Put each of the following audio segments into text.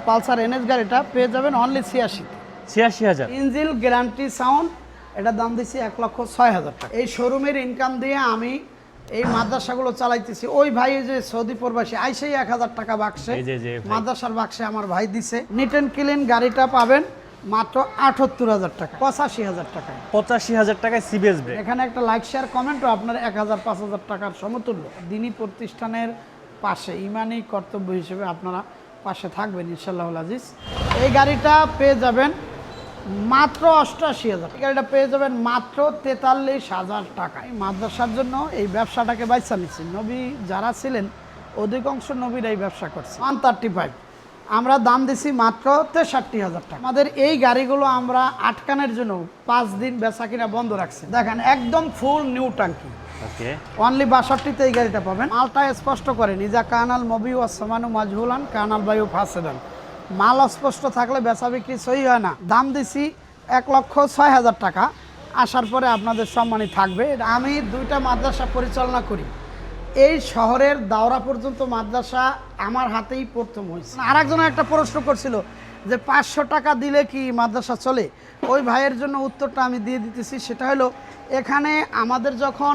Pulsar NS গাড়িটা পেয়ে যাবেন অনলি ৮৬,০০০ ইঞ্জিল গ্যারান্টি সাউন্ড, এটার দাম দিচ্ছি ১,৬০,০০০ টাকা। এই শোরুমের ইনকাম দিয়ে আমি এই মাদ্রাসাগুলো চালাইতেছি। ওই ভাই যে সৌদি প্রবাসী আইসেই ১,০০০ টাকা বাক্সে মাদ্রাসার বাক্সে আমার ভাই দিছে। নিট অ্যান্ড ক্লিন গাড়িটা পাবেন মাত্র ৭৮,০০০ টাকা, ৮৫,০০০ টাকায়। ৮৫,০০০ টাকায় সিবিএস ব্রেক। এখানে একটা লাইক শেয়ার কমেন্টও আপনার ১,০০০ ৫,০০০ টাকার সমতুল্য। দিনী প্রতিষ্ঠানের পাশে ইমানি কর্তব্য হিসেবে আপনারা পাশে থাকবেন ইনশাআল্লাহ আজিজ। এই গাড়িটা পেয়ে যাবেন মাত্র ৮৮,০০০, এই গাড়িটা পেয়ে যাবেন মাত্র ৪৩,০০০ টাকায়। মাদ্রাসার জন্য এই ব্যবসাটাকে বাইছা নিচ্ছি। নবী যারা ছিলেন অধিকাংশ নবীরা এই ব্যবসা করছে। 135 আমরা দাম দিছি মাত্র ৬৩,০০০ টাকা। আমাদের এই গাড়িগুলো আমরা আটকানোর জন্য ৫ দিন বেচা কিনা বন্ধ রাখছি। দেখেন একদম ফুল নিউ টাঙ্কি, ওকে, অনলি ৬২তে এই গাড়িটা পাবেন। মালটা স্পষ্ট করে নিজা কানাল মবি ওয়াসমানু মাজহুলান কানাল বায়ু ফাসেদান। মাল অস্পষ্ট থাকলে বেচা বিক্রি সহি হয় না। দাম দিছি ১,৬০০০০ টাকা। আসার পরে আপনাদের সম্মানই থাকবে। আমি ২টা মাদ্রাসা পরিচালনা করি। এই শহরের দাওরা পর্যন্ত মাদ্রাসা আমার হাতেই প্রথম হয়েছে। আরেকজন একটা প্রশ্ন করছিল যে ৫০০ টাকা দিলে কি মাদ্রাসা চলে? ওই ভাইয়ের জন্য উত্তরটা আমি দিয়ে দিতেছি। সেটা হলো এখানে আমাদের যখন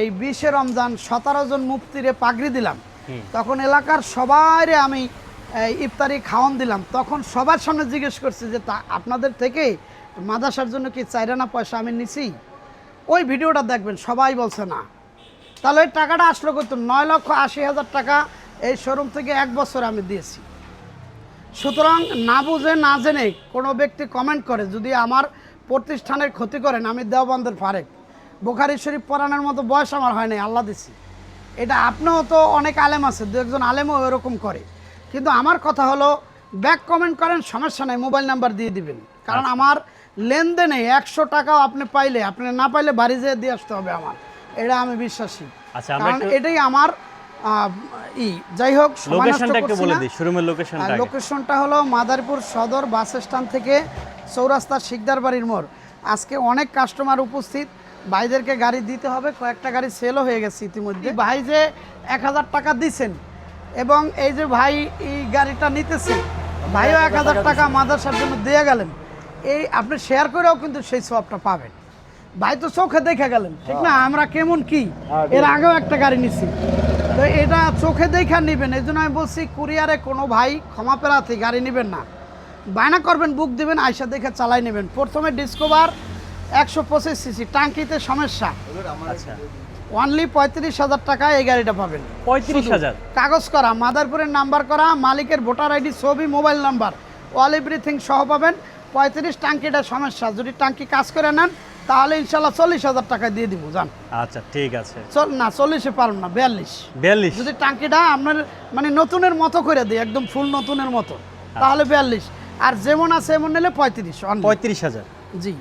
এই ২০শে রমজান ১৭ জন মুফতিরে পাগড়ি দিলাম, তখন এলাকার সবাইরে আমি ইফতারি খাওয়ান দিলাম। তখন সবার সামনে জিজ্ঞেস করছি যে তা আপনাদের থেকে মাদ্রাসার জন্য কি ৪ আনা পয়সা আমি নিছি? ওই ভিডিওটা দেখবেন, সবাই বলছে না। তাহলে ওই টাকাটা আসলো কত? ৯,৮০,০০০ টাকা এই শোরুম থেকে ১ বছর আমি দিয়েছি। সুতরাং না বুঝে না জেনে কোনো ব্যক্তি কমেন্ট করে যদি আমার প্রতিষ্ঠানের ক্ষতি করেন, আমি দেওবন্দের ফারেক। বুখারী শরীফ পড়ানোর মতো বয়স আমার হয় নাই, আল্লাহ দিছি। এটা আপনিও তো অনেক আলেম আছে, দু একজন আলেমও এরকম করে। কিন্তু আমার কথা হলো ব্যাক কমেন্ট করেন, সমস্যা নেই, মোবাইল নাম্বার দিয়ে দিবেন। কারণ আমার লেনদেনে ১০০ টাকাও আপনি পাইলে, আপনি না পাইলে বাড়ি যেয়ে দিয়ে আসতে হবে আমার। এটা আমি বিশ্বাসী। আচ্ছা, কারণ এটাই আমার যাই হোক, লোকেশনটা একটু বলে দিই, শোরুমের লোকেশনটা। লোকেশনটা হলো মাদারীপুর সদর বাস স্ট্যান্ড থেকে চৌরাস্তা শিকদার বাড়ির মোড়। আজকে অনেক কাস্টমার উপস্থিত, ভাইদেরকে গাড়ি দিতে হবে। কয়েকটা গাড়ি সেলও হয়ে গেছে ইতিমধ্যে। ভাই যে ১,০০০ টাকা দিচ্ছেন এবং এই যে ভাই এই গাড়িটা নিতেছে, ভাইও ১,০০০ টাকা মাদ্রাসার জন্য দিয়ে গেলেন। এই আপনি শেয়ার করেও কিন্তু সেই সবটা পাবেন। ভাই তো চোখে দেখে গেলেন, ঠিক না? আমরা কেমন কি এর আগেও একটা গাড়ি নিছি, তো এটা চোখে দেখা নেবেন। এই জন্য আমি বলছি কুরিয়ারে কোনো ভাই ক্ষমা প্রার্থী গাড়ি নেবেন না, বায়না করবেন, বুক দিবেন, আইসা দেখে চালাই নেবেন। প্রথমে ডিসকভার ১২৫ সিসি, টাঙ্কিতে সমস্যা, আচ্ছা, অনলি ৩৫,০০০ টাকায় এই গাড়িটা পাবেন। ৩৫,০০০ কাগজ করা, মাদারপুরের নাম্বার করা, মালিকের ভোটার আইডি, ছবি, মোবাইল নাম্বার, অল এভরিথিং সহ পাবেন। ৩৫, টাঙ্কিটা সমস্যা, যদি টাঙ্কি কাজ করে নেন তাহলে ইনশাল্লাহ ৪০,০০০ টাকা দিয়ে দিব। যান, আচ্ছা ঠিক আছে। না ৪০-এ পারুন না, ৪২ যদি টাঙ্কিটা আপনার মানে নতুনের মতো করে দিই, একদম ফুল নতুনের মতো, তাহলে ৪২। আর যেমন আছে এমন নিলে ৩৫,০০০। জি।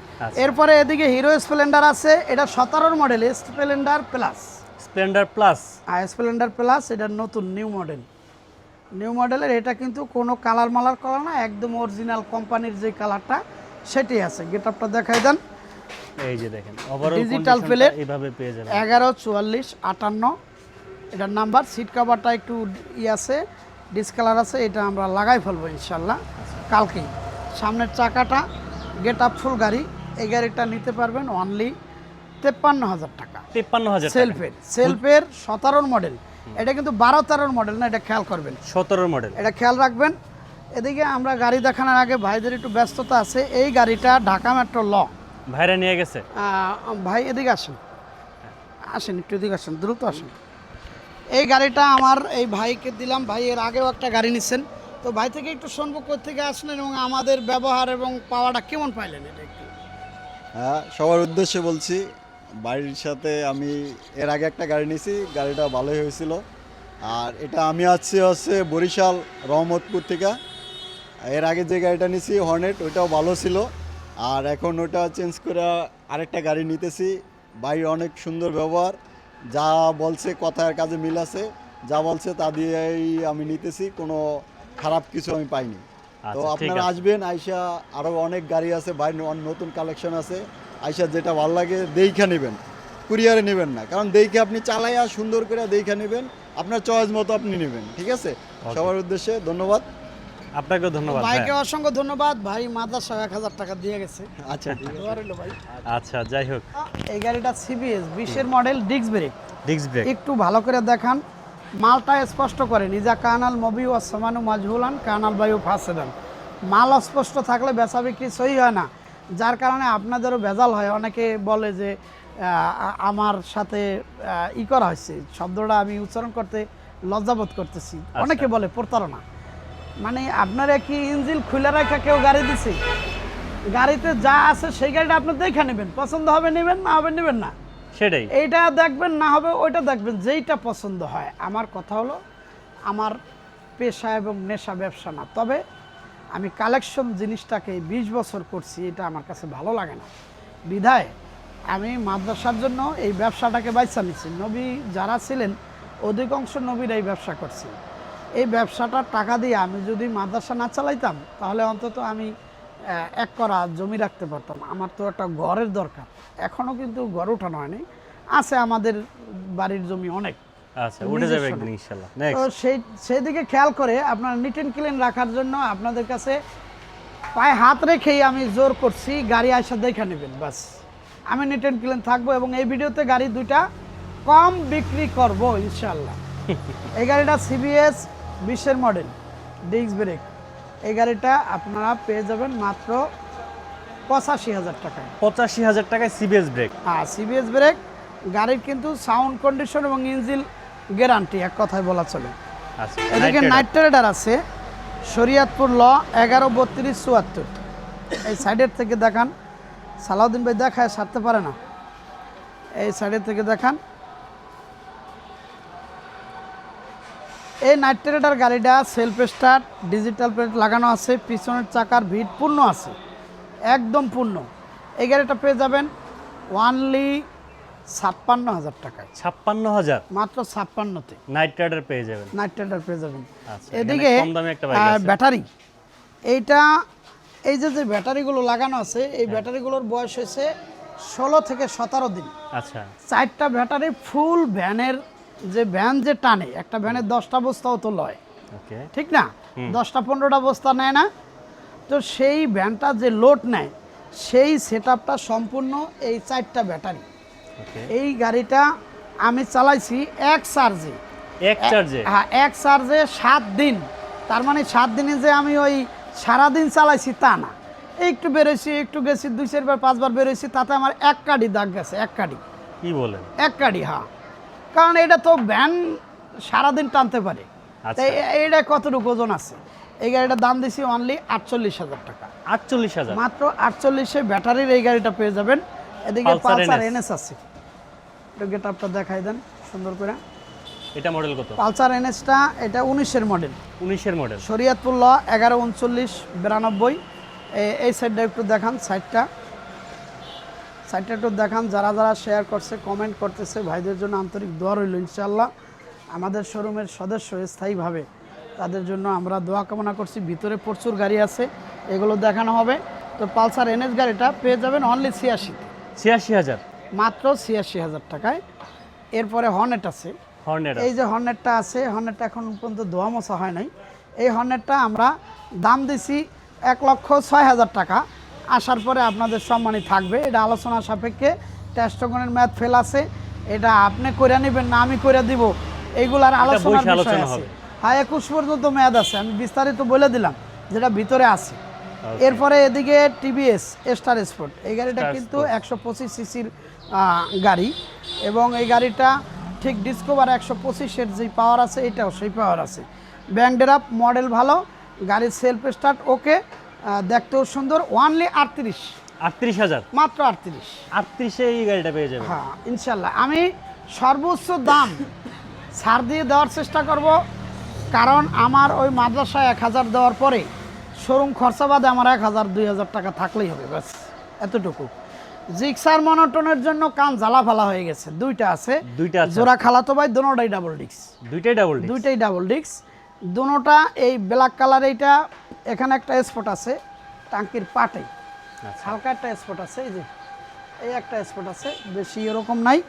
এরপরে এদিকে হিরো স্প্লেন্ডার আছে, এটা ১৭ model Splendor plus. Splendor plus, Splendor plus, এটা নতুন নিউ মডেলের। এটা কিন্তু কোনো কালার মালার করা না, একদম অরিজিনাল কোম্পানির যে কালারটা সেটাই আছে। গেটআপটা দেখাই দেন। এই যে দেখেন, ওভারঅল ডিজিটাল প্লেট এইভাবে পেয়ে যাবেন। ১১4458 এটার নাম্বার। সিট কভারটা একটু আছে, ডিসকালার আছে, এটা আমরা লাগাই ফেলবো ইনশাল্লাহ কালকেই। সামনের চাকাটা গেটআপ ফুল গাড়ি। এই গাড়িটা নিতে পারবেন অনলি ৫৩,০০০ টাকা। ৫৩,০০০ সেলফের ১৭ মডেল। এটা কিন্তু ১২-১৩ মডেল না, এটা খেয়াল করবেন, ১৭ মডেল, এটা খেয়াল রাখবেন। এদিকে আমরা গাড়ি দেখানোর আগে ভাইদের একটু ব্যস্ততা আছে। এই গাড়িটা ঢাকা মেট্রো ল ভাইরা নিয়ে গেছে। ভাই এদিকে আসেন, একটু এদিকে আসেন, দ্রুত আসেন। এই গাড়িটা আমার এই ভাইকে দিলাম। ভাই এর আগেও একটা গাড়ি নিচ্ছেন, তো ভাই থেকে একটু শুনবো কোথেকে আসলেন এবং আমাদের ব্যবহার এবং পাওয়াটা কেমন পাইলেন এটা একটু। হ্যাঁ, সবার উদ্দেশ্যে বলছি, বাড়ির সাথে আমি এর আগে একটা গাড়ি নিয়েছি, গাড়িটা ভালোই হয়েছিল। আর এটা আমি হচ্ছে বরিশাল রহমতপুর থেকে। এর আগে যে গাড়িটা নিয়েছি হর্নেট, ওইটাও ভালো ছিল। আর এখন ওটা চেঞ্জ করে আরেকটা গাড়ি নিতেছি। ভাই অনেক সুন্দর ব্যবহার, যা বলছে কথার কাজে মিল আছে, যা বলছে তা দিয়েই আমি নিতেছি, কোনো খারাপ কিছু আমি পাইনি। তো আপনারা আসবেন, আইসা আরও অনেক গাড়ি আছে ভাই, নতুন কালেকশন আছে। আইসা যেটা ভালো লাগে দেইখা নেবেন, কুরিয়ারে নেবেন না, কারণ দেখে আপনি চালাইয়া সুন্দর করে দেইখা নেবেন, আপনার চয়েস মতো আপনি নেবেন। ঠিক আছে, সবার উদ্দেশ্যে ধন্যবাদ। আপনাকেও ধন্যবাদ ভাই। ভাইকে অসংখ্য ধন্যবাদ। ভাই মাদ্রাসা 1000 টাকা দিয়ে গেছে। আচ্ছা ঠিক আছে। দোয়া রইলো ভাই। আচ্ছা, যাই হোক, এই গাড়িটা সিবিএস 20-এর model, disc brake. Disc brake. একটু ভালো করে দেখান, মালটা স্পষ্ট করেন। ইজা কানাল মবি ওয়াসমানু মাজহুলান কানাল বায়ু ফাসেদান। মাল অস্পষ্ট থাকলে বেচা বিক্রি সহি হয় না, যার কারণে আপনাদেরও ভেজাল হয়। অনেকে বলে যে আমার সাথে করা হয়েছে, শব্দটা আমি উচ্চারণ করতে লজ্জাবোধ করতেছি। অনেকে বলে প্রতারণা। মানে আপনারা কি ইঞ্জিল খুলে রাখা কেউ গাড়ি দিছে? গাড়িতে যা আছে সেই গাড়িটা আপনি দেখে নেবেন, পছন্দ হবে নেবেন, না হবে নেবেন না। সেটাই। এইটা দেখবেন, না হবে ওইটা দেখবেন, যেইটা পছন্দ হয়। আমার কথা হলো, আমার পেশা এবং নেশা ব্যবসা না, তবে আমি কালেকশন জিনিসটাকে 20 বছর করছি, এটা আমার কাছে ভালো লাগে না বিধায় আমি মাদ্রাসার জন্য এই ব্যবসাটাকে বাইছা নিচ্ছি। নবী যারা ছিলেন অধিকাংশ নবীর এই ব্যবসা করছি। এই ব্যবসাটার টাকা দিয়ে আমি যদি মাদ্রাসা না চালাইতাম, তাহলে অন্তত আমি এক করা জমি রাখতে পারতাম। আমার তো একটা ঘরের দরকার, এখনও কিন্তু ঘর উঠানো হয়নি, আছে আমাদের বাড়ির জমি অনেক। আচ্ছা, উঠে যাবে নিজস্ব একদিন না। ইনশাআল্লাহ। তো নেক্সট। সেই দিকে খেয়াল করে আপনার নিট অ্যান্ড ক্লিন রাখার জন্য আপনাদের কাছে পায়ে হাত রেখেই আমি জোর করছি, গাড়ি আসা দেখে নেবেন বাস। আমি নিট অ্যান্ড ক্লিন থাকবো এবং এই ভিডিওতে গাড়ি দুইটা কম বিক্রি করব ইনশাআল্লাহ। এই গাড়িটা সিবিএস 20-এর মডেল, ডিস্ক ব্রেক। এই গাড়িটা আপনারা পেয়ে যাবেন মাত্র 85,000 টাকায়। 85,000 টাকায় সিবিএস ব্রেক। হ্যাঁ, সিবিএস ব্রেক। গাড়ির কিন্তু সাউন্ড কন্ডিশন এবং ইঞ্জিন গ্যারান্টি, এক কথায় বলা চলে। আচ্ছা, এদিকে নাইট রাইডার আছে, শরীয়তপুর ল 113274। এই সাইডের থেকে দেখান, সালাউদ্দিন ভাই দেখায় সারতে পারে না, এই সাইডের থেকে দেখান। এই নাইট রাইডার গাড়িটা সেলফ স্টার্ট, ডিজিটাল প্লেট লাগানো আছে, পিছনের চাকার ভিট পূর্ণ আছে, একদম পূর্ণ। এই গাড়িটা পেয়ে যাবেন ওয়ানলি 56,000 টাকায়। 56,000 মাত্র 56-তে নাইট রাইডার পেয়ে যাবেন। নাইট রাইডার পেয়ে যাবেন। আচ্ছা, এদিকে এখানে কম দামে একটা বাইক আছে। ব্যাটারি, এইটা এই যে ব্যাটারিগুলো লাগানো আছে, এই ব্যাটারিগুলোর বয়স হয়েছে 16 থেকে 17 দিন। আচ্ছা, 4টা ব্যাটারি ফুল ভ্যানের, যে ভ্যান যে টানে, একটা ভ্যানের 10টা বস্তাও তো লয়, ওকে। ঠিক না? 10টা 15টা বস্তা নেয় না? তো সেই ভ্যানটা যে লোড নেয়, সেই সেটআপটা সম্পূর্ণ এই 4টা ব্যাটারি। ওকে। এই গাড়িটা আমি চালাইছি এক চার্জে। এক চার্জে? হ্যাঁ, এক চার্জে 7 দিন। তার মানে 7 দিনে যে আমি ওই সারাদিন চালাইছি তা না, একটু বেরোইছি, একটু গেছি, 2-4 বার 5 বার বেরোইছি, তাতে আমার 1 কাঠি দাগ গেছে, 1 কাঠি। কি বলেন? 1 কাঠি, হ্যাঁ। কারণ এটা তো ভ্যান সারাদিন টানতে পারে। আচ্ছা। তাই এইটা কতটুকু ওজন আছে? এই গাড়িটার দাম দিছি অনলি 48,000 টাকা। 48,000? মাত্র 48-এ ব্যাটারির এই গাড়িটা পেয়ে যাবেন। এদিকে Pulsar পালসার NS এনএস আছে, একটু গেটআপটা দেখাই দেন সুন্দর করে। এটা মডেল কত? পালসার এনএসটা এটা 19-এর মডেল, 19-এর মডেল। শরীয়তপুর ল 113992। এই সাইডটা একটু দেখান, সাইডটা একটু দেখান। যারা যারা শেয়ার করছে, কমেন্ট করতেছে, ভাইদের জন্য আন্তরিক দোয়া রইল। ইনশাআল্লাহ আমাদের শোরুমের সদস্য স্থায়ীভাবে, তাদের জন্য আমরা দোয়া কামনা করছি। ভিতরে প্রচুর গাড়ি আছে, এগুলো দেখানো হবে। তো পালসার এনএস গাড়িটা পেয়ে যাবেন অনলি 86-তে। 86,000? মাত্র 86,000 টাকায়। এরপরে হর্নেট আছে, হর্নেট। এই যে হর্নেটটা আছে, হর্নেটটা এখন পর্যন্ত ধোয়া মোছা হয় নাই। এই হর্নেটটা আমরা দাম দিছি 1,06,000 টাকা। আসার পরে আপনাদের সম্মানই থাকবে, এটা আলোচনা সাপেক্ষে। টেস্টগণের ম্যাথ ফেল আছে, এটা আপনি করে নেবেন না আমি করে দিব, এইগুলার আলোচনার বসে বিষয় আলোচনা আছে। হবে। হ্যাঁ, 21 পর্যন্ত মেয়াদ আছে, আমি বিস্তারিত বলে দিলাম যেটা ভিতরে আছে। এরপরে এদিকে টিভিএস স্টার স্পোর্ট, এই গাড়িটা স্টার কিন্তু স্পোর্ট। 125 সিসির গাড়ি, এবং এই গাড়িটা ঠিক ডিসকভার 125-এর যেই পাওয়ার আছে, এটাও সেই পাওয়ার আছে। ব্যাংক ড্রাফট, মডেল ভালো, গাড়ির সেলফ স্টার্ট ওকে, দেখতেও সুন্দর। অনলি 38,000? মাত্র 38। 38-এ এই গাড়িটা পেয়ে যাবেন? হ্যাঁ, ইনশাল্লাহ আমি সর্বোচ্চ দাম ছাড় দিয়ে দেওয়ার চেষ্টা করব, কারণ আমার ওই মাদ্রাসায় 1000 দেওয়ার পরে শোরুম খরচা বাদে আমার 1,000-2,000 টাকা থাকলেই হবে, ব্যাস এতটুকু। জিক্সার মনোটনের জন্য কান জ্বালা ফালা হয়ে গেছে, দুইটা আছে। দুইটা আছে? জোড়া খালাতো ভাই, দুটোটাই ডাবল ডিস্ক। দুইটাই ডাবল ডিস্ক? দুইটাই ডাবল ডিস্ক, দুটোটা এই ব্ল্যাক কালার। এইটা এখানে একটা স্পট আছে টাঙ্কির পাটে, আচ্ছা। হালকা একটা স্পট আছে, এই যে এই একটা স্পট আছে, বেশি এরকম নাই।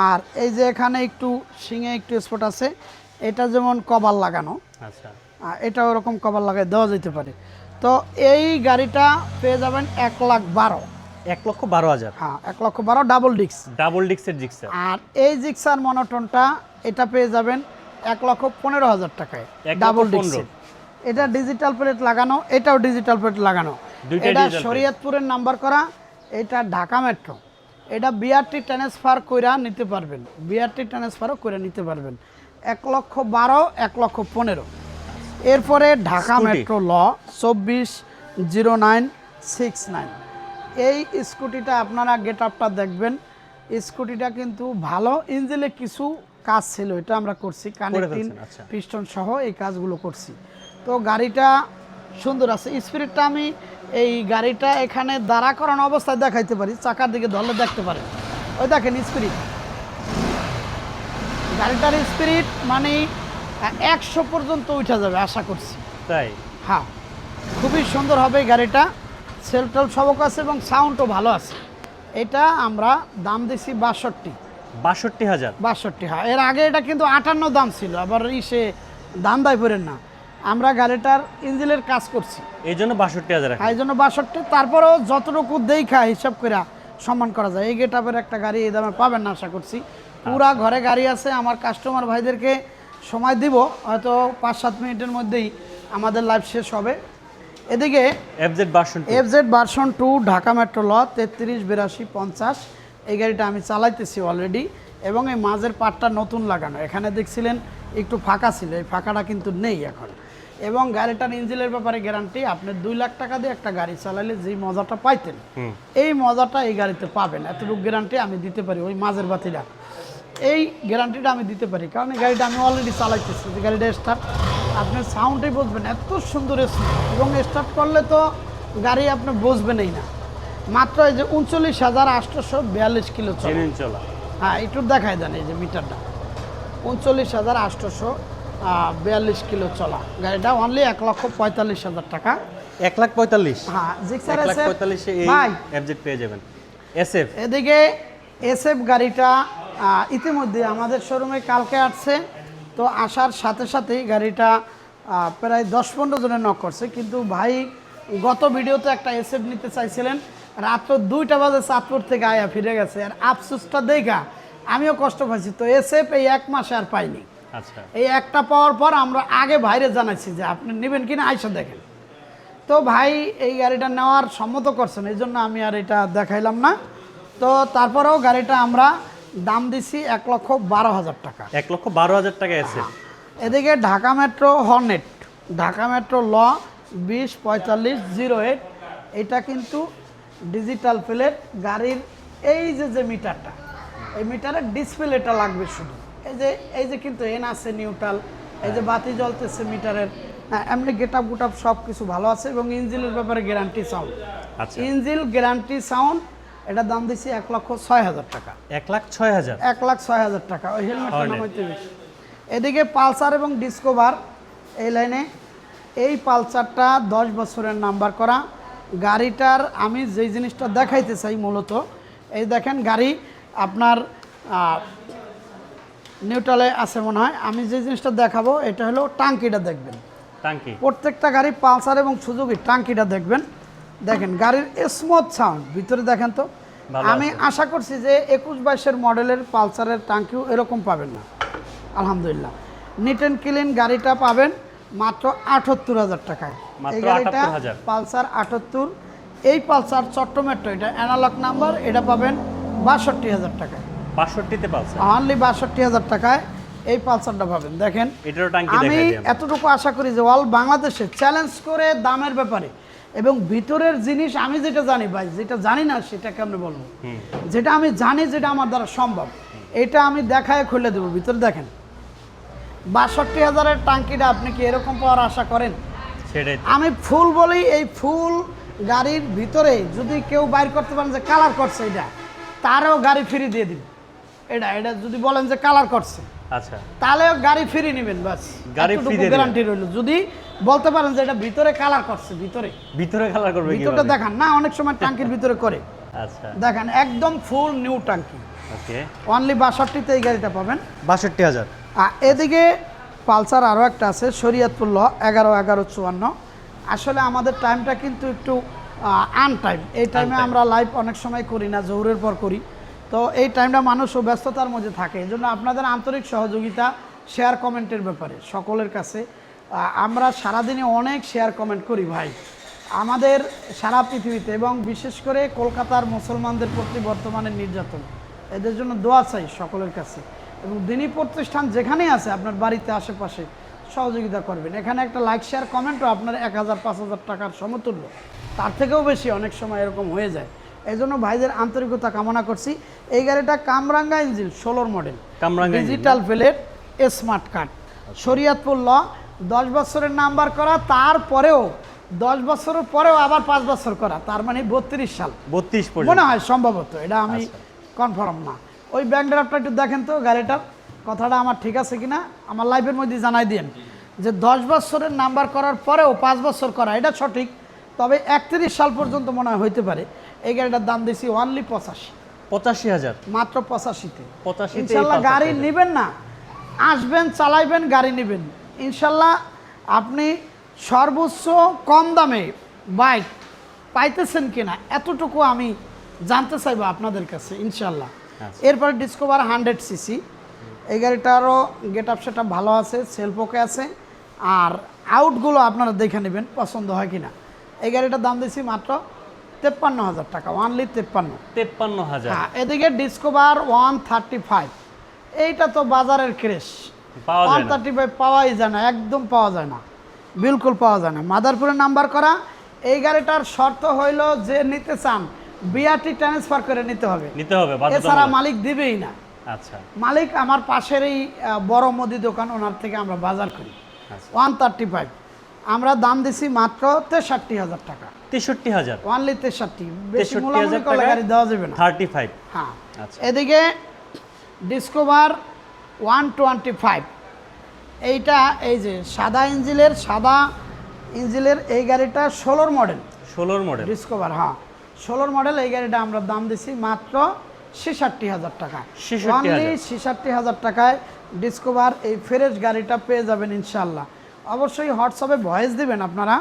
আর এই যে এখানে একটু শিঙে একটু স্পট আছে, এটা যেমন কভার লাগানো। আচ্ছা। এটাও এরকম কভার লাগাই দেওয়া যেতে পারে। তো এই গাড়িটা পেয়ে যাবেন 1,12,000। 1,12,000 হ্যাঁ 1,12,000 ডাবল ডিস্ক। ডাবল ডিক্সের জিক্সার। আর এই জিক্সার মনোটনটা এটা পেয়ে যাবেন 1,15,000 টাকায় ডাবল ডিস্ক। এটা ডিজিটাল প্লেট লাগানো, এটাও ডিজিটাল প্লেট লাগানো। এটা শরীয়তপুরের নাম্বার করা, এটা ঢাকা মেট্রো। এটা বিআরটি ট্রান্সফার কইরা নিতে পারবেন, বিআরটি ট্রান্সফারও করে নিতে পারবেন। 1,12,000, 1,15,000। এরপরে ঢাকা মেট্রো ল 240969। এই স্কুটিটা আপনারা গেট আপটা দেখবেন। স্কুটিটা কিন্তু ভালো, ইঞ্জিনে কিছু কাজ ছিল, এটা আমরা করছি, কানেক্টিং পিস্টন সহ এই কাজগুলো করছি। তো গাড়িটা সুন্দর আছে। স্পিরিটটা আমি এই গাড়িটা এখানে দাঁড়া করানো অবস্থায় দেখাইতে পারি, চাকার দিকে ধরলে দেখতে পারেন। ওই দেখেন স্পিরিট, গাড়িটার স্পিরিট মানে 100 পর্যন্ত উঠা যাবে আশা করছি। তাই? হ্যাঁ, খুবই সুন্দর হবে গাড়িটা। সেলফ টেলফ সবক আছে এবং সাউন্ডও ভালো আছে। এটা আমরা দাম দিছি 62,000। 62। হ্যাঁ, এর আগে এটা কিন্তু 58 দাম ছিল, আবার সে দাম দায় পড়েন না, আমরা গাড়িটার ইঞ্জিনের কাজ করছি এই জন্য 62,000। এই জন্য 62। তারপরেও যতটুকু দেখা হিসাব করে সম্মান করা যায়। এই গেটআপের একটা গাড়ি এই দামে পাবেন না আশা করছি। পুরা ঘরে গাড়ি আছে। আমার কাস্টমার ভাইদেরকে সময় দিব, হয়তো 5-7 মিনিটের মধ্যেই আমাদের লাইভ শেষ হবে। এদিকে এফজেড ভার্সন 2 ঢাকা মেট্রো ল 338250। এই গাড়িটা আমি চালাইতেছি অলরেডি, এবং এই মাঝের পার্টটা নতুন লাগানো। এখানে দেখছিলেন একটু ফাঁকা ছিল, এই ফাঁকাটা কিন্তু নেই এখন। এবং গাড়িটার ইঞ্জিনের ব্যাপারে গ্যারান্টি, আপনি 2 লাখ টাকা দিয়ে একটা গাড়ি চালাইলে যেই মজাটা পাইতেন এই মজাটা এই গাড়িতে পাবেন। এতটুকু গ্যারান্টি আমি দিতে পারি। ওই মাঝের বাতিটা, এই গ্যারান্টিটা আমি দিতে পারি, কারণ এই গাড়িটা আমি অলরেডি চালাইতেছি। যে গাড়িটা স্টার্ট, আপনি সাউন্ডই বুঝবেন, এত সুন্দর স্মুথ, এবং স্টার্ট করলে তো গাড়ি আপনি বুঝবেনই না। মাত্র এই যে 39,842 কিলো চলা। হ্যাঁ, একটু দেখাই দেন এই যে মিটারটা, 39,842 কিলো চলা গাড়িটা। অনলি 1,45,000 টাকা। 1,45,000? হ্যাঁ, জিক্সার 1,45,000 এই এফজেড পেয়ে যাবেন। এসএফ, এদিকে এসএফ গাড়িটা ইতিমধ্যে আমাদের শোরুমে কালকে আসছে। তো আসার সাথে সাথেই গাড়িটা প্রায় 10-15 জনের নক করছে। কিন্তু ভাই গত ভিডিওতে একটা এসএফ নিতে চাইছিলেন, রাত্র 2টা বাজে চাঁদপুর থেকে আয়া ফিরে গেছে। আর আফসোসটা দেখা আমিও কষ্ট পাইছি। তো এসএফ এই 1 মাসে আর পাইনি। আচ্ছা, এই একটা পাওয়ার পর আমরা আগে ভাইরে জানাইছি যে আপনি নেবেন কিনা, আইসা দেখেন। তো ভাই এই গাড়িটা নেওয়ার সম্মত করছেন, এই জন্য আমি আর এটা দেখাইলাম না। তো তারপরেও গাড়িটা আমরা দাম দিছি 1,12,000 টাকা। 1,12,000 টাকা এসএফ। এদিকে Dhaka metro Hornet, Dhaka metro ল 204508। এটা কিন্তু ডিজিটাল প্লেট। গাড়ির এই যে মিটারটা, এই মিটারের ডিসপ্লেটা লাগবে শুধু। এই যে কিন্তু এন আছে নিউট্রাল, এই যে বাতি জ্বলতেছে মিটারের। এমনি গেটআপ গুটআপ সব কিছু ভালো আছে, এবং ইঞ্জিনের ব্যাপারে গ্যারান্টি সাউন্ড। আচ্ছা, ইঞ্জিন গ্যারান্টি সাউন্ড। এটা দাম দিছি 1,06,000 টাকা। 1,06,000? 1,06,000 টাকা। ওই হেলমেটটা নামাইতে বেশি। এদিকে পালসার এবং ডিসকভার এই লাইনে, এই পালসারটা 10 বছরের নাম্বার করা। গাড়িটার আমি যেই জিনিসটা দেখাইতে চাই মূলত, এই দেখেন গাড়ি আপনার নিউট্রালে আছে মনে হয়। আমি যে জিনিসটা দেখাবো এটা হলো টাঙ্কিটা দেখবেন। টাঙ্কি প্রত্যেকটা গাড়ি পালসার এবং সুজুকি টাঙ্কিটা দেখবেন। দেখেন গাড়ির স্মুথ সাউন্ড, ভিতরে দেখেন তো। আমি আশা করছি যে 21-22 মডেলের পালসারের টাঙ্কিও এরকম পাবেন না। আলহামদুলিল্লাহ নিট অ্যান্ড ক্লিন গাড়িটা পাবেন মাত্র 78,000 টাকায়। এই গাড়িটা পালসার 78। এই পালসার চট্ট মেট্রো, এটা অ্যানালগ নাম্বার, এটা পাবেন 62,000 টাকায়। 62তে পালসার, অনলি 62,000 টাকায় এই পালসারটা পাবেন। দেখেন আমি এতটুকু আশা করি যে অল বাংলাদেশে চ্যালেঞ্জ করে দামের ব্যাপারে এবং ভিতরের জিনিস আমি যেটা জানি ভাই, যেটা জানি না সেটা কেমনে বলবো, যেটা আমি জানি, যেটা আমার দ্বারা সম্ভব, এটা আমি দেখায় খুলে দেবো। ভিতরে দেখেন 62,000-এর টাঙ্কিটা আপনি কি এরকম পাওয়ার আশা করেন? আমি ফুল বলি, এই ফুল গাড়ির ভিতরে যদি কেউ বাইর করতে পারেন যে কালার করছে, এটা তারও গাড়ি ফ্রি দিয়ে দিন। এটা যদি বলেন যে কালার করছে, আচ্ছা, তাহলে গাড়ি ফ্রি নেবেন, বাস গাড়ি ফ্রি গ্যারান্টি রইল। যদি বলতে পারেন যে এটা ভিতরে কালার করছে, ভিতরে কালার করবে, ভিতরটা দেখান না, অনেক সময় টাঙ্কির ভিতরে করে। আচ্ছা, দেখেন একদম ফুল নিউ টাঙ্কি। ওকে, অনলি 62তে এই গাড়িটা পাবেন 62,000। এদিকে পালসার আরও একটা আছে শরীয়তপুর ল 11/11/54। আসলে আমাদের টাইমটা কিন্তু একটু আনটাইম, এই টাইমে Untime। আমরা লাইভ অনেক সময় করি না, জোহরের পর করি। তো এই টাইমটা মানুষও ব্যস্ততার মধ্যে থাকে, এই জন্য আপনাদের আন্তরিক সহযোগিতা শেয়ার কমেন্টের ব্যাপারে সকলের কাছে আমরা সারাদিনে অনেক শেয়ার কমেন্ট করি ভাই, আমাদের সারা পৃথিবীতে এবং বিশেষ করে কলকাতার মুসলমানদের প্রতি বর্তমানে নির্যাতন, এদের জন্য দোয়া চাই সকলের কাছে। এবং দিনী প্রতিষ্ঠান যেখানেই আছে আপনার বাড়িতে আশেপাশে সহযোগিতা করবেন। এখানে একটা লাইক শেয়ার কমেন্টও আপনার 1000-5000 টাকার সমতুল্য, তার থেকেও বেশি অনেক সময় এরকম হয়ে যায়। এই জন্য ভাইদের আন্তরিকতা কামনা করছি। এই গাড়িটা কামরাঙ্গা ইঞ্জিন 16 মডেল, কামরাঙ্গা engine, digital plate, smart card, Shariatpur ল, 10 বছরের নাম্বার করা, তারপরেও 10 বছরের পরেও আবার 5 বছর করা, তার মানে 32 সাল 32 মনে পর্যন্ত। হয় সম্ভবত, এটা আমি কনফার্ম না। ওই ব্যাংক ড্রাফটটা একটু দেখেন তো গাড়িটার কথাটা আমার ঠিক আছে কিনা, আমার লাইফের মধ্যে জানাই দিন যে 10 বছরের নাম্বার করার পরেও 5 বছর করা, এটা সঠিক, তবে 31 সাল পর্যন্ত মনে হয় হইতে পারে। এই গাড়িটার দাম দিয়েছি অনলি 85,000 মাত্র 85-তে। 85 ইনশাল্লাহ গাড়ি নেবেন না, আসবেন চালাইবেন গাড়ি নেবেন, ইনশাল্লাহ আপনি সর্বোচ্চ কম দামে বাইক পাইতেছেন কিনা এতটুকু আমি জানতে চাইবো আপনাদের কাছে ইনশাল্লাহ। এরপরে ডিসকভার 100cc, এই গাড়িটারও গেট আপ সেট ভালো আছে, সেলফ ওকে আছে, আর আউটগুলো আপনারা দেখে নেবেন পছন্দ হয় কিনা। এই গাড়িটার দাম দিয়েছি মাত্র 53,000 টাকা, অনলি 53। 53,000 হ্যাঁ, এদিকে ডিসকভার 135, এইটা তো বাজারের ক্রেশ, পাওয়া যায় না। 135 পাওয়াই যায় না, একদম পাওয়া যায় না, বিলকুল পাওয়া যায় না। মাদারপুরে নাম্বার করা। এই গাড়িটার শর্ত হইল যে নিতে চান বিআরটি ট্রান্সফার করে নিতে হবে, এছাড়া বাধ্যতামূলক। মালিক দিবেই না। আচ্ছা মালিক আমার পাশের এই বড় মুদি দোকান, ওনার থেকে আমরা বাজার করি। আচ্ছা 135 আমরা দাম দিছি মাত্র 63,000 টাকা, 63,000 অনলি 63। বেশি 63,000 মূলামূলি করলে টাকায় গাড়ি দেওয়া যাবে না। 35। হ্যাঁ, আচ্ছা। এদিকে ডিসকভার 125, এইটা এই যে সাদা ইঞ্জিনের এই গাড়িটা 16 মডেল 16 মডেল ডিসকভার, হ্যাঁ 16 মডেল। এই গাড়িটা আমরা দাম দিছি মাত্র 66,000 টাকা, 66,000 অনলি 66,000 টাকায় ডিসকভার এই ফ্রেশ গাড়িটা পেয়ে যাবেন ইনশাল্লাহ। অবশ্যই হোয়াটসঅ্যাপে ভয়েস দিবেন আপনারা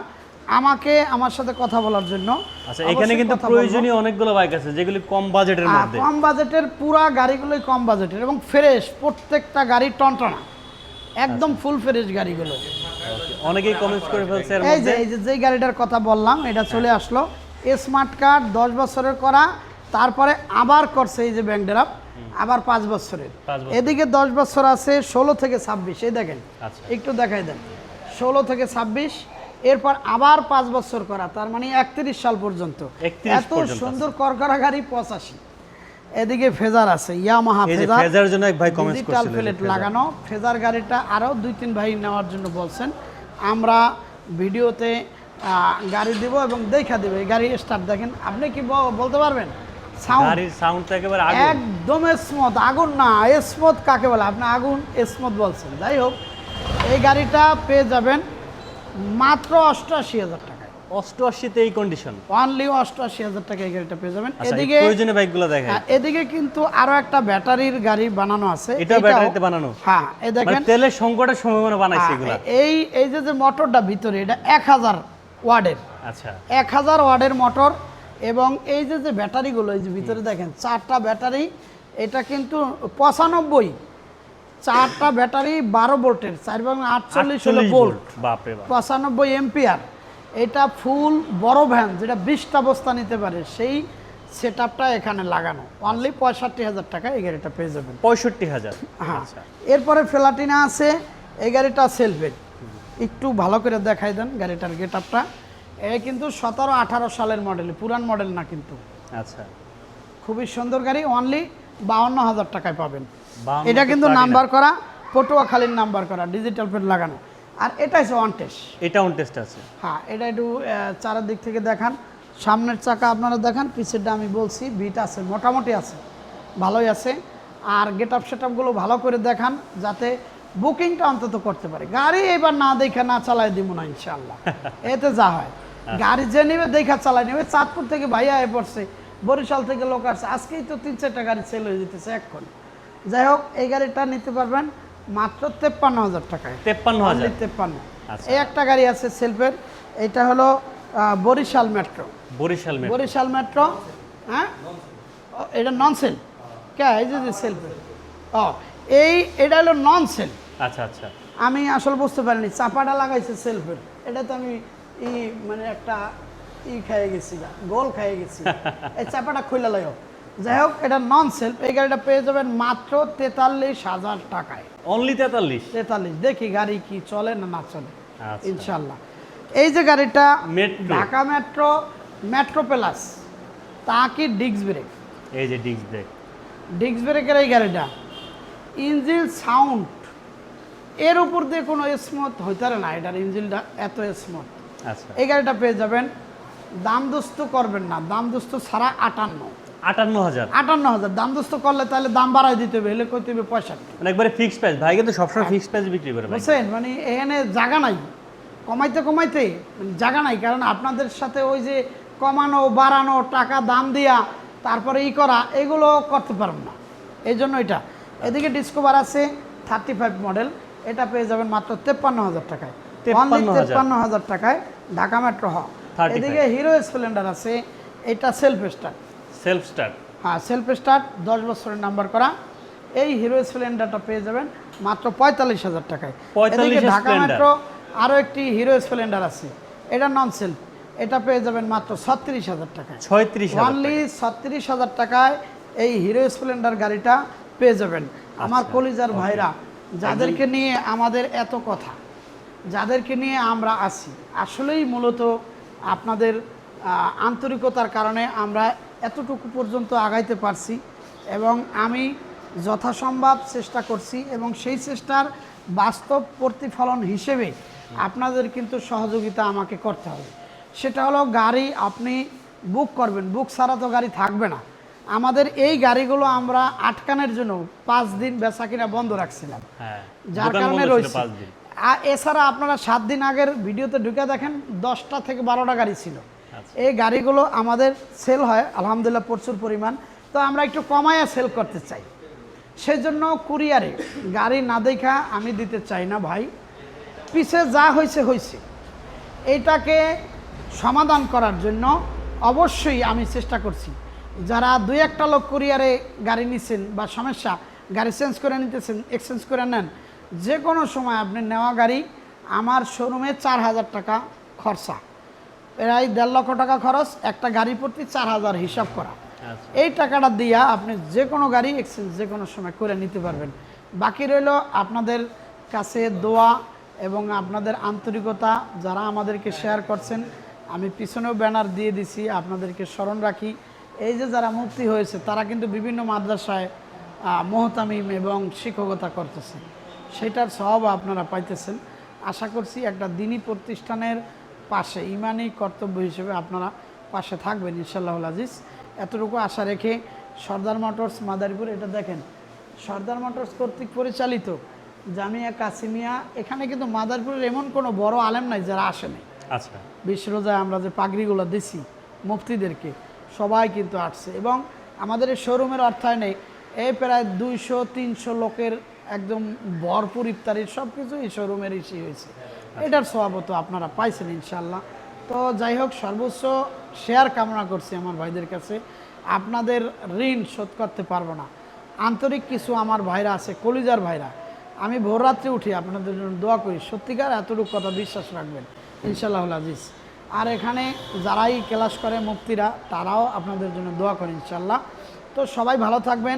আমাকে, আমার সাথে কথা বলার জন্য। আচ্ছা, এখানে অবশ্যই কিন্তু কথা বলবো। প্রয়োজনীয় অনেকগুলো বাইক আছে যেগুলি কম বাজেটের মধ্যে। কম বাজেটের পুরা গাড়িগুলোই কম বাজেটের এবং ফ্রেশ, প্রত্যেকটা গাড়ি টনটনা, একদম ফুল ফ্রেশ গাড়িগুলো। অনেকেই কমেন্টস করে ফেলছে এর এই যে মধ্যে। এই যে যেই গাড়িটার কথা বললাম এটা চলে আসলো, স্মার্ট কার্ড 10 বছরের করা, তারপরে আবার করছে এই যে ব্যাংক ড্রাফট আবার 5 বছরের। 5 বছর। এদিকে 10 বছর আছে 16 থেকে 26, এই দেখেন আচ্ছা একটু দেখাই দেন, 16 থেকে 26, এরপর আবার 5 বছর করা, তার মানে 31 সাল পর্যন্ত। 31 এত পর্যন্ত সুন্দর করকরা গাড়ি 85। এদিকে ফেজার আছে, ইয়ামাহা এই যে ফেজার, ফেজার জন্য এক ভাই কমেন্টস ডিজিটাল করছিলেন। প্লেট লাগানো ফেজার গাড়িটা আরও 2-3 ভাই নেওয়ার জন্য বলছেন, আমরা ভিডিওতে গাড়ি দিব এবং দেখা দেব। এই গাড়ি স্টার্ট দেখেন, আপনি কি বলতে পারবেন সাউন্ড? গাড়ির সাউন্ড তো একেবারে আগুন। একদম স্মুথ, আগুন না স্মুথ কাকে বলে, আপনি আগুন স্মুথ বলছেন। যাই হোক, এই গাড়িটা পেয়ে যাবেন মাত্র 88,000 টাকায়, 88 তে এই কন্ডিশন। অনলি 88,000 টাকা এই গাড়িটা পেয়ে যাবেন। আচ্ছা, এদিকে প্রয়োজনীয় বাইকগুলো দেখাই। এদিকে কিন্তু আরো একটা ব্যাটারির গাড়ি বানানো আছে, এটাও ব্যাটারিতে বানানো। হ্যাঁ, এই মানে দেখেন তেলের সংকটের সম্ভাবনা বানাইছে এগুলা। এই যে মোটরটা ভিতরে, এটা 1000 ওয়াটের, আচ্ছা 1000 ওয়াটের মোটর। এবং এই যে ব্যাটারিগুলো এই যে ভিতরে দেখেন 4টা ব্যাটারি, এটা কিন্তু 95, 4টা ব্যাটারি 12 ভোল্টের, 4/48 হলো ভোল্ট, বাপ রে বাপ। 95 এম্পিয়ার। এটা ফুল বড় ভ্যান যেটা 20টা বস্তা নিতে পারে, সেই সেটআপটা এখানে লাগানো। অনলি 65,000 টাকা এই গাড়িটা পেয়ে যাবেন। 65,000। হ্যাঁ, আচ্ছা এরপরে ফ্ল্যাটিনা আছে, এই গাড়িটা সেলফেড, একটু ভালো করে দেখাই দেন গাড়িটার গেট আপটা। এই কিন্তু 17-18 সালের মডেল, পুরান মডেল না কিন্তু, আচ্ছা খুবই সুন্দর গাড়ি। অনলি 52,000 টাকায় পাবেন। 52 এটা কিন্তু প্লাটিনা। নাম্বার করা, পটুয়াখালীর নাম্বার করা, ডিজিটাল প্লেট লাগানো। আর এটা হচ্ছে ওয়ান টেস্ট। এটা অন টেস্ট আছে। হ্যাঁ, এটা একটু চারিদিক থেকে দেখান, সামনের চাকা আপনারা দেখান, পিছেরটা আমি বলছি বিট আছে, মোটামুটি আছে, ভালোই আছে। আর গেট আপ সেট আপগুলো ভালো করে দেখান যাতে বুকিংটা অন্তত করতে পারে। গাড়ি এবার না দেখে না চালাই দিব না ইনশাল্লাহ, এতে যা হয়। গাড়ি যে নেবে দেখা চালাই নেবে। চাঁদপুর থেকে ভাইয়া এ পড়ছে, বরিশাল থেকে লোক আসছে, আজকেই তো 3-4টা গাড়ি সেল হয়ে যেতেছে এখন। যাই হোক, এই গাড়িটা নিতে পারবেন মাত্র 53,000 টাকায়। 53,000 53। আচ্ছা। এই একটা গাড়ি আছে সেলফের, এটা হলো Barishal metro. Barishal metro. Barishal metro, হ্যাঁ এটা নন সেল কে, এই যে সেলফের, ও এটা হলো নন সেল। আচ্ছা আচ্ছা। আমি আসলে বুঝতে পারিনি, চাপাটা লাগাইছে সেলফের, এটা তো আমি মানে একটা খেয়ে গেছি, গোল খেয়ে গেছি। এই চাপাটা খুলে লাইও। যাই হোক, এটা নন সেলফ। এই গাড়িটা পেয়ে যাবেন মাত্র 43,000 টাকায়। অনলি 43। 43। দেখি গাড়ি কি চলে না না চলে, আচ্ছা। ইনশাল্লাহ। এই যে গাড়িটা metro. Dhaka metro, metro plus, তা কি ডিস্ক ব্রেক। এই যে ডিস্ক ব্রেক। ডিস্ক ব্রেকের এই গাড়িটা ইঞ্জিন সাউন্ড এর উপর দিয়ে কোনো স্মুথ হইতে পারে না, এটার ইঞ্জিনটা এত স্মুথ। আচ্ছা। এই গাড়িটা পেয়ে যাবেন, দাম দোস্ত করবেন না, দাম দোস্ত ছাড়া 58,000। 58,000 দাম দোস্ত করলে তাহলে দাম বাড়াই দিতে হবে, হলে করতে হবে 65। মানে একবারে ফিক্সড প্রাইস। ভাই কিন্তু সবসময় ফিক্সড প্রাইস বিক্রি করে ভাই। বুঝছেন, মানে এখানে জায়গা নাই, কমাইতে কমাইতে জায়গা নাই। কারণ আপনাদের সাথে ওই যে কমানো বাড়ানো, টাকা দাম দিয়া তারপরে করা, এগুলো করতে পারব না, এই জন্য এটা। এদিকে ডিসকভার আছে 35 মডেল, এটা পেয়ে যাবেন মাত্র 53,000 টাকায়। 53,000 টাকায় ঢাকা মেট্রো হ। 35। এদিকে হিরো স্প্লেন্ডার আছে, এটা সেলফ স্টার্ট। Self start. হ্যাঁ, সেলফ স্টার্ট, 10 বছরের নাম্বার করা। এই হিরো স্প্লেন্ডারটা পেয়ে যাবেন মাত্র 45,000 টাকায়। 45,000 এদিকে ঢাকা স্প্লেন্ডার। মেট্রো আরও একটি হিরো স্প্লেন্ডার আছে, এটা নন সেলফ, এটা পেয়ে যাবেন মাত্র 36,000 টাকায়। 36,000 অনলি 36,000 টাকায় এই হিরো স্প্লেন্ডার গাড়িটা পেয়ে যাবেন। আমার কলিজার ভাইরা, যাদেরকে নিয়ে আমাদের এত কথা, যাদেরকে নিয়ে আমরা আছি, আসলেই মূলত আপনাদের আন্তরিকতার কারণে আমরা এতটুকু পর্যন্ত আগাইতে পারছি, এবং আমি যথাসম্ভব চেষ্টা করছি, এবং সেই চেষ্টার বাস্তব প্রতিফলন হিসেবে আপনাদের কিন্তু সহযোগিতা আমাকে করতে হবে। সেটা হলো গাড়ি আপনি বুক করবেন, বুক ছাড়া তো গাড়ি থাকবে না। আমাদের এই গাড়িগুলো আমরা আটকানোর জন্য 5 দিন বেচা কিনা বন্ধ রাখছিলাম, হ্যাঁ, যার দোকান কারণে বন্ধ ছিল রয়েছে। 5 দিন। আর এছাড়া আপনারা 7 দিন আগের ভিডিওতে ঢুকে দেখেন 10টা থেকে 12টা গাড়ি ছিল। আচ্ছা। এই গাড়িগুলো আমাদের সেল হয় আলহামদুলিল্লাহ প্রচুর পরিমাণ, তো আমরা একটু কমায়া সেল করতে চাই। সেজন্য কুরিয়ারে গাড়ি না দেখা আমি দিতে চাই না ভাই। পিছে যা হয়েছে হয়েছে, এইটাকে সমাধান করার জন্য অবশ্যই আমি চেষ্টা করছি। যারা 2-1টা লোক কুরিয়ারে গাড়ি নিচ্ছেন বা সমস্যা, গাড়ি চেঞ্জ করে নিতেছেন, এক্সচেঞ্জ করে নেন, যে কোনো সময় আপনি নেওয়া গাড়ি আমার শোরুমে 4,000 টাকা খরচা, প্রায় 1.5 লক্ষ টাকা খরচ, একটা গাড়ি প্রতি 4,000 হিসাব করা। আচ্ছা। এই টাকাটা দিয়া আপনি যে কোনো গাড়ি এক্সচেঞ্জ যে কোনো সময় করে নিতে পারবেন। বাকি রইল আপনাদের কাছে দোয়া এবং আপনাদের আন্তরিকতা, যারা আমাদেরকে শেয়ার করছেন। আমি পিছনেও ব্যানার দিয়ে দিছি, আপনাদেরকে স্মরণ রাখি। এই যে যারা মুফতি হয়েছে, তারা কিন্তু বিভিন্ন মাদ্রাসায় মোহতামিম এবং শিক্ষকতা করতেছে, সেটার সওয়াব আপনারা পাইতেছেন। আশা করছি একটা দ্বীনি প্রতিষ্ঠানের পাশে ইমানি কর্তব্য হিসেবে আপনারা পাশে থাকবেন ইনশাআল্লাহুল আজিজ। এতটুকু আশা রেখে সর্দার মোটরস মাদারীপুর, এটা দেখেন সর্দার মোটরস কর্তৃক পরিচালিত জামিয়া কাসিমিয়া। এখানে কিন্তু মাদারীপুরের এমন কোনো বড় আলেম নাই যারা আসেনি। আচ্ছা। বিশ্ব রোজায় আমরা যে পাগড়িগুলো দিছি মুফতিদেরকে, সবাই কিন্তু আসছে, এবং আমাদের এই শোরুমের অর্থায়নে এই প্রায় 200-300 লোকের একদম ভরপুর ইফতারির সব কিছু এই শোরুমের ইসি হয়েছে। এটার স্বভাব তো আপনারা পাইছেন ইনশাল্লাহ। তো যাই হোক, সর্বোচ্চ শেয়ার কামনা করছি আমার ভাইদের কাছে। আপনাদের ঋণ শোধ করতে পারবো না, আন্তরিক কিছু আমার ভাইরা আছে, কলিজার ভাইরা, আমি ভোররাত্রে উঠি আপনাদের জন্য দোয়া করি। সত্যিকার এতটুকু কথা বিশ্বাস রাখবেন ইনশাআল্লাহুল আজিজ। আর এখানে যারাই ক্লাস করে মুফতিরা, তারাও আপনাদের জন্য দোয়া করে ইনশাল্লাহ। তো সবাই ভালো থাকবেন।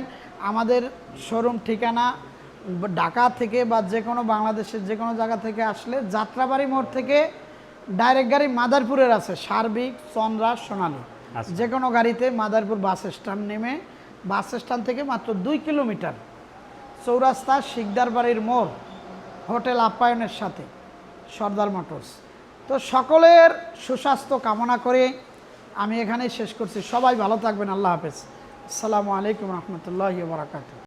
আমাদের শোরুম ঠিকানা ঢাকা থেকে বা যে কোনো বাংলাদেশের যে কোনো জায়গা থেকে আসলে যাত্রাবাড়ি মোড় থেকে ডাইরেক্ট গাড়ি মাদারীপুরের আছে, সার্বিক, চন্দ্রা, সোনালী, যে কোনো গাড়িতে মাদারীপুর বাস স্ট্যান্ড নেমে, বাস স্ট্যান্ড থেকে মাত্র 2 কিলোমিটার চৌরাস্তা শিকদার বাড়ির মোড়, হোটেল আপ্যায়নের সাথে সর্দার মোটরস। তো সকলের সুস্বাস্থ্য কামনা করে আমি এখানেই শেষ করছি। সবাই ভালো থাকবেন। আল্লাহ হাফেজ। আসসালামু আলাইকুম রহমতুল্লাহি ওয়া বারাকাতুহু।